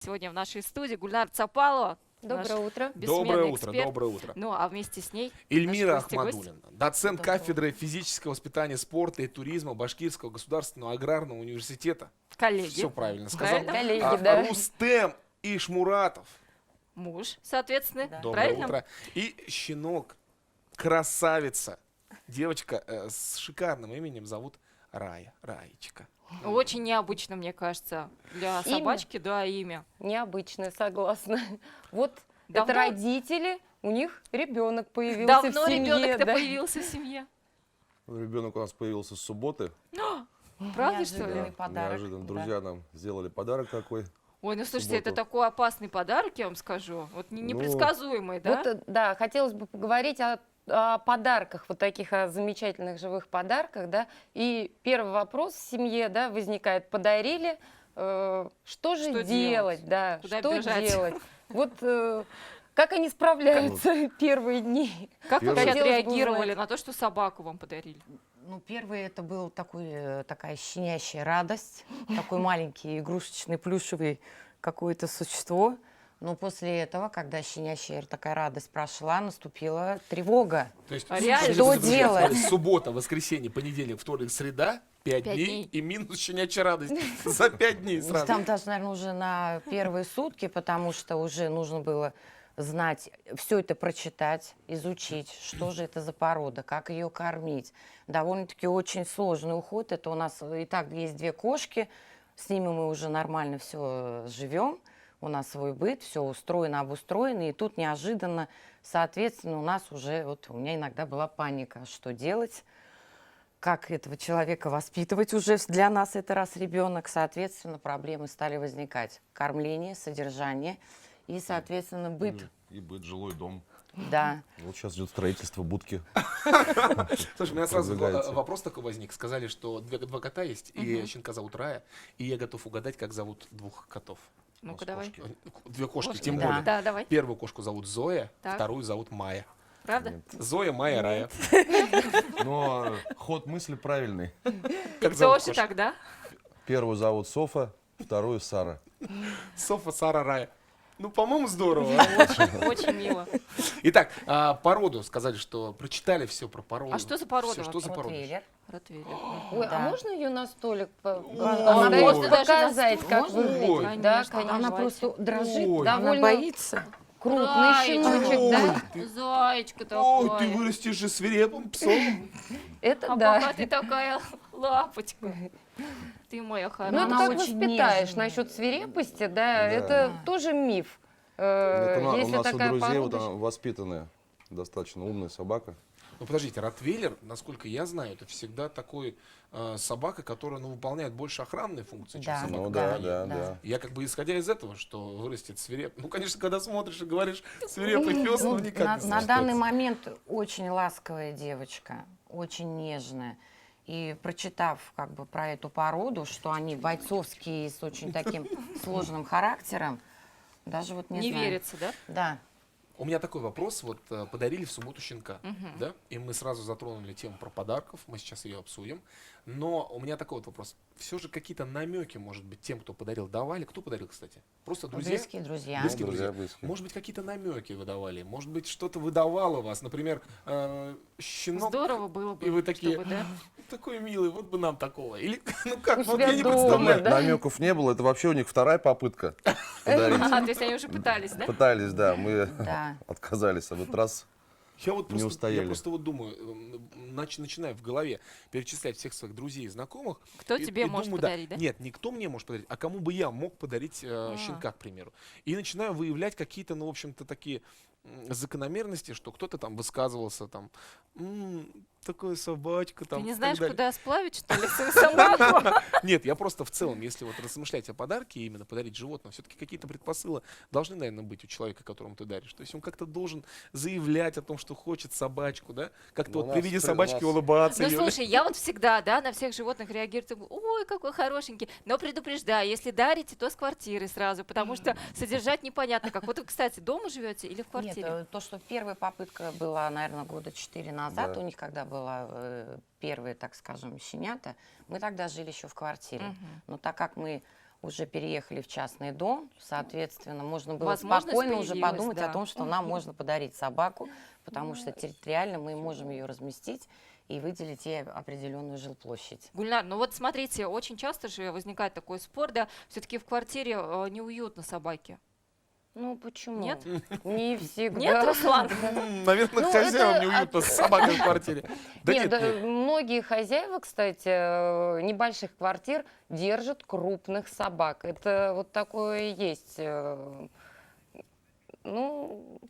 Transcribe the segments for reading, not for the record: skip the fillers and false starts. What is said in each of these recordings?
Сегодня в нашей студии Гульнар Цапалова, наш Доброе утро. бессменный эксперт. Доброе утро. Ну, а вместе с ней Эльмира наш гость и гость. Ахмадуллина, доцент Доброе кафедры физического воспитания, спорта и туризма Башкирского государственного аграрного университета. Коллеги. Все правильно сказал. Правильно? Коллеги, да. Рустем Ишмуратов. Муж, соответственно. Да. Доброе Правильно? утро. И щенок, красавица, девочка с шикарным именем зовут Рая. Раечка. Очень необычно, мне кажется, для Имя? собачки, да, имя. Необычное, согласна. Вот Давно? это родители, у них ребенок появился Давно в семье. ребенок-то да. появился в семье. Ребенок у нас появился с субботы. Правда, что ли? Неожиданный подарок. Неожиданно. да. Друзья нам сделали подарок такой. Ой, ну слушайте, это субботу. такой опасный подарок, я вам скажу. Вот непредсказуемый, да? Вот, да, хотелось бы поговорить о подарках, вот таких о замечательных живых подарках, да. И первый вопрос в семье, да, возникает: подарили, что же Что делать, делать? да, Куда что бежать? делать? Вот как они справляются первые дни? Как вы вообще Хотелось бы отреагировали узнать. на то, что собаку вам подарили? Ну, первый это был такая щенящая радость, такой маленький игрушечный плюшевый какое-то существо. Но после этого, когда щенящая такая радость прошла, наступила тревога. То есть, А реально? Что друзья, делать? смотрите, суббота, воскресенье, понедельник, вторник, среда, 5 Пять дней дней. и минус щенячья радость за 5 дней Ну, сразу. там даже, наверное, уже на первые сутки, потому что уже нужно было знать, все это прочитать, изучить, что же это за порода, как ее кормить. Довольно-таки очень сложный уход. Это у нас и так есть 2 кошки, с ними мы уже нормально все живем. У нас свой быт, все устроено, обустроено. И тут неожиданно, соответственно, у нас уже, вот у меня иногда была паника, что делать, как этого человека воспитывать уже для нас это раз ребенок. Соответственно, проблемы стали возникать. Кормление, содержание и, соответственно, быт. И быт, жилой дом. Да. Вот сейчас идет строительство будки. Слушай, у меня сразу Продвигается. вопрос такой возник. Сказали, что 2 кота есть, и щенка зовут Рая, и я готов угадать, как зовут 2 котов. Ну-ка, с давай. кошки. 2 кошки, Кошки, тем да. более. Да, давай. Первую кошку зовут Зоя, Так. вторую зовут Майя. Правда? Нет. Зоя, Майя, Рая. Но ход мысли правильный. Как зовут Тоже кошек? так, да? Первую зовут Софа, вторую Сара. Софа, Сара, Рая. Ну, по-моему, здорово. Очень, очень мило. Итак, породу сказали, что прочитали все про породу. А что за порода Всё, что за порода? Ротвейлер. Ротвейлер. Ой, Да. а можно ее на столик Ой. Можно даже показать, на как стол. выглядит? Ой. Да, Конечно, конечно. Она давайте. просто дрожит, Ой. довольно боится. крупный Раечка. щеночек, да? Ой, Зайчка Ой, ты такая. вырастешь же свирепым псом. Это А да. пока ты такая лапочка. Ты моя Ну, хорошая. это Она как очень воспитаешь нежная. насчет свирепости, да, Да. это тоже миф. Это у Если нас у такая друзей вот порода... она воспитанная, достаточно умная собака. Ну, подождите, ротвейлер, насколько я знаю, это всегда такой собака, которая выполняет больше охранные функции, чем Да. собака. Ну да, да. да. Я как бы исходя из этого, что вырастет свиреп. Ну, конечно, когда смотришь и говоришь свирепый пес, ну Ну, никак на не на сочетается. данный момент очень ласковая девочка, очень нежная. И прочитав как бы про эту породу, что они бойцовские с очень таким сложным характером, даже вот не Не знаю. верится, да? Да. У меня такой вопрос. Вот подарили в субботу щенка, да? И мы сразу затронули тему про подарков, мы сейчас ее обсудим. Но у меня такой вот вопрос. Все же какие-то намеки, может быть, тем, кто подарил, давали? Кто подарил, кстати? Просто друзья? Близкие друзья. Близкие Друзья друзья. близкие. Может быть, какие-то намеки выдавали? Может быть, что-то выдавало вас? Например, щенок, Здорово было бы, и вы такие, чтобы, да? такой милый, вот бы нам такого. Или, ну как, У вот себя я не дома, представляю. да? Намеков не было, это вообще у них вторая попытка подарить. А, то есть они уже пытались, да? Пытались, да, мы Да. отказались. А в этот раз Я вот Не просто, устояли. я просто вот думаю, начинаю в голове перечислять всех своих друзей и знакомых. Кто и- тебе и может думаю, подарить, да? Нет, никто мне может подарить, а кому бы я мог подарить щенка, к примеру. И начинаю выявлять какие-то, ну, в общем-то, такие закономерности, что кто-то там высказывался, там, такая собачка, там. Ты не и так знаешь, далее. куда сплавить, что ли, свою собаку? Нет, я просто в целом, если вот размышлять о подарке, именно подарить животное, все-таки какие-то предпосылы должны, наверное, быть у человека, которому ты даришь. То есть он как-то должен заявлять о том, что хочет собачку, да? Как-то Ну, вот у при нас виде при- у собачки нас- улыбаться. Ну, её- слушай, я вот всегда, да, на всех животных реагирую, думаю, ой, какой хорошенький. Но предупреждаю, если дарите, то с квартиры сразу, потому что содержать непонятно как. Вот вы, кстати, дома живете или в Нет, квартире? то, что первая попытка была, наверное, года 4 назад, Да. у них, когда была первые, так скажем, щенята, мы тогда жили еще в квартире. Мгм. Но так как мы уже переехали в частный дом, соответственно, можно было Возможность спокойно уже появилась, подумать да. о том, что нам можно подарить собаку, потому что территориально мы можем ее разместить и выделить ей определенную жилплощадь. Гульнар, ну вот смотрите, очень часто же возникает такой спор, да, все-таки в квартире неуютно собаке. Ну почему? Нет? Не всегда. Нет, Руслан? Наверное, Ну, хозяевам это неуютно с собакой в квартире. Да Нет, нет, да, нет. многие хозяева, кстати, небольших квартир держат крупных собак. Это вот такое есть. Ну,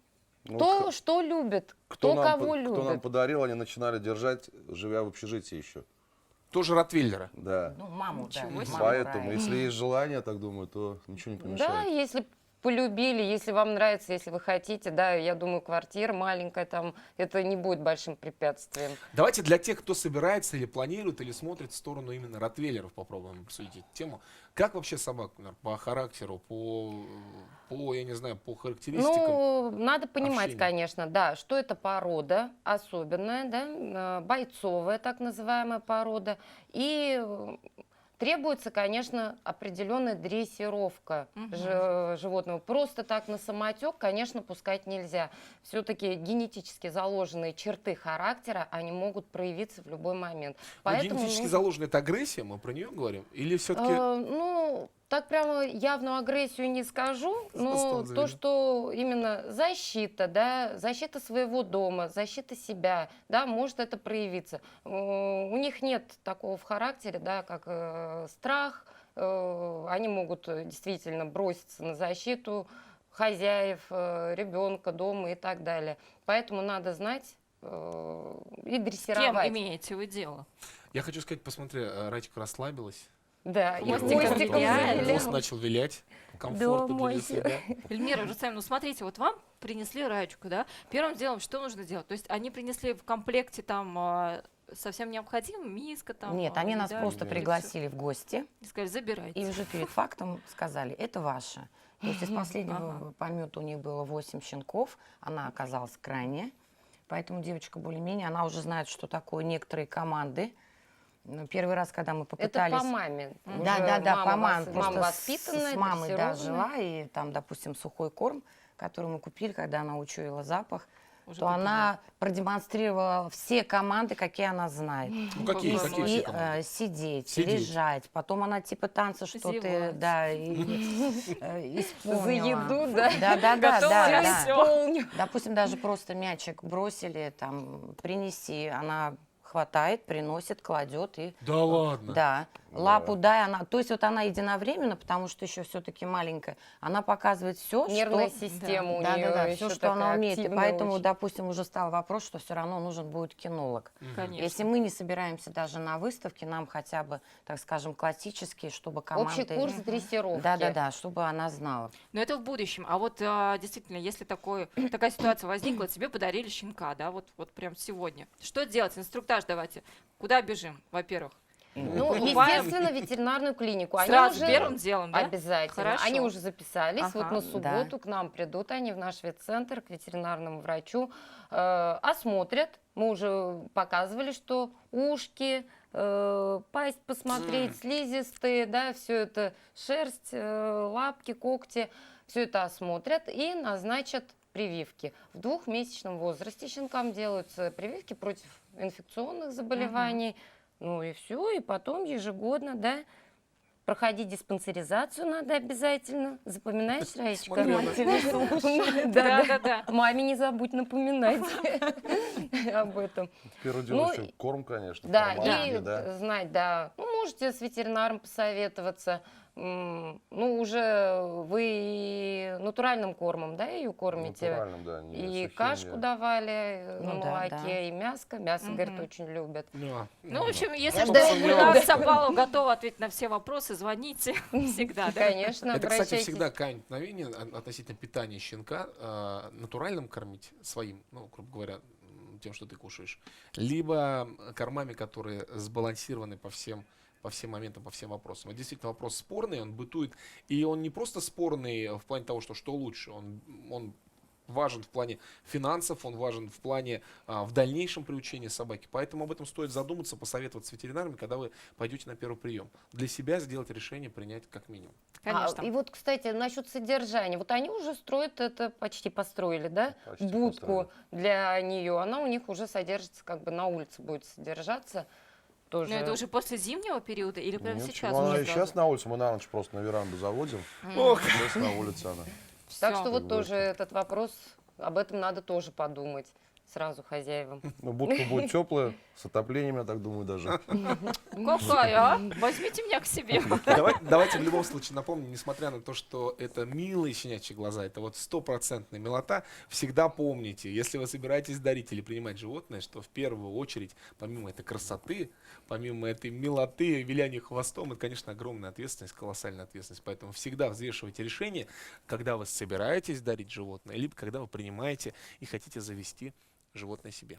Ну, кто вот что любит, кто кто нам, кого кто нам любит. подарил, они начинали держать, живя в общежитии еще. Тоже ротвейлера. Да. Ну, маму, да. Ничего себе. маму Поэтому, правильно. если есть желание, так думаю, то ничего не Да, помешает. если полюбили, если вам нравится, если вы хотите, да, я думаю, квартира маленькая там, это не будет большим препятствием. Давайте для тех, кто собирается или планирует, или смотрит в сторону именно ротвейлеров, попробуем обсудить эту тему. Как вообще собак, например, по характеру, я не знаю, по характеристикам? Ну, надо понимать, общения? конечно, да, что это порода особенная, да, бойцовая так называемая порода, и требуется, конечно, определенная дрессировка животного. Просто так на самотек, конечно, пускать нельзя. Все-таки генетически заложенные черты характера, они могут проявиться в любой момент. Ну, генетически заложена эта агрессия, мы про нее говорим? Или все-таки... Ну, так прямо явную агрессию не скажу, но Хвостом то, завели. что именно защита, да, защита своего дома, защита себя, да, может это проявиться. У них нет такого в характере, да, как страх. Они могут действительно броситься на защиту хозяев, ребенка, дома и так далее. Поэтому надо знать и С кем дрессировать. имеете вы дело? Я хочу сказать, посмотри, Рачка расслабилась. Да, и Хвостиком хвостиком виляет. завилял. Хвост начал вилять. Комфортно для мойся. себя. Эльмира, Рустам, ну смотрите, вот вам принесли Раечку, да? Первым делом что нужно делать? То есть они принесли в комплекте там совсем необходимо, миска там? Нет, они нас еда, просто или всё? пригласили в гости И сказали, забирайте. и уже перед фактом сказали, это ваше. То есть из последнего помета у них было 8 щенков, она оказалась крайняя, поэтому девочка более-менее, она уже знает, что такое некоторые команды. Ну, первый раз, когда мы попытались... Ну, Это по маме. Да, по маме. Мама Просто воспитанная, с мамой, да, дрессированная. жила, и там, допустим, сухой корм, который мы купили, когда она учуяла запах, Уже то она продемонстрировала все команды, какие она знает. Ну, какие Классно. все И команды? сидеть, Сидеть. лежать. Потом она типа танца что-то, Зевать. да, исполнила. За еду, да? Да, Готова да, и да. всё. Помню. Допустим, даже просто мячик бросили, там, принеси, она хватает, приносит, кладет и... Да ладно. Да, лапу дай, она, то есть вот она единовременно, потому что еще все-таки маленькая, она показывает все, Нервная что... система у Да, нее да, еще все, что она такая умеет. И активная поэтому, очень. допустим, уже стал вопрос, что все равно нужен будет кинолог. Конечно. Если мы не собираемся даже на выставке, нам хотя бы, так скажем, классические, чтобы команды... Общий курс дрессировки. Да, чтобы она знала. Но это в будущем. А вот действительно, если такая ситуация возникла, тебе подарили щенка, да, вот прям сегодня. Что делать? Инструктаж давайте. Куда бежим, во-первых? Ну, Покупаем. естественно, ветеринарную клинику. Они Сразу уже... первым делом, да? Обязательно. Хорошо. Они уже записались. Вот Ага, на субботу к нам придут они в наш ветцентр, к ветеринарному врачу, осмотрят. Мы уже показывали, что ушки, пасть посмотреть, слизистые, да, все это, шерсть, лапки, когти, все это осмотрят и назначат прививки. В 2-месячном возрасте щенкам делаются прививки против инфекционных заболеваний. Ну и все, и потом ежегодно, да, проходить диспансеризацию надо обязательно. Запоминаешь, Раечка? Смотрела. Да. Маме не забудь напоминать об этом. Первое дело, Ну, еще корм, конечно. Да, формат, и еда. знать, да. Ну, можете с ветеринаром посоветоваться. Ну, уже вы натуральным кормом, да, ее кормите? Натуральным, да, не И сухим, кашку не- давали на Ну да, молоке, да. и мяско. Мясо, говорят, очень любят. Ну, в общем, если Да, что, да. Гульнар Сапалова готова ответить на все вопросы, звоните всегда, да? Конечно, Это, кстати, обращайтесь. всегда камень преткновения относительно питания щенка. Натуральным кормить своим, ну, грубо говоря, тем, что ты кушаешь, либо кормами, которые сбалансированы по всем моментам, по всем вопросам. Это действительно вопрос спорный, он бытует. И он не просто спорный в плане того, что лучше, он важен в плане финансов, он важен в плане в дальнейшем приучения собаки. Поэтому об этом стоит задуматься, посоветоваться с ветеринарами, когда вы пойдете на первый прием. Для себя сделать решение, принять как минимум. Конечно. И вот, кстати, насчет содержания. Вот они уже строят это, почти построили, да? Почти Будку построили. для нее. Она у них уже содержится, как бы на улице будет содержаться. Тоже. Но это уже после зимнего периода или прямо Нет, сейчас? ну, она уже и сразу? сейчас на улице, мы на ночь просто на веранду заводим. Ох. Сейчас на улице она. Так Всё. что вот Как бы тоже этот вопрос, об этом надо тоже подумать сразу хозяевам. Ну, будка будет теплая, с отоплением, я так думаю, даже. Какая, а? Возьмите меня к себе. Давайте в любом случае напомним, несмотря на то, что это милые щенячьи глаза, это вот стопроцентная милота, всегда помните, если вы собираетесь дарить или принимать животное, что в первую очередь, помимо этой красоты, помимо этой милоты, виляния хвостом, это, конечно, огромная ответственность, колоссальная ответственность. Поэтому всегда взвешивайте решение, когда вы собираетесь дарить животное, либо когда вы принимаете и хотите завести животное себе.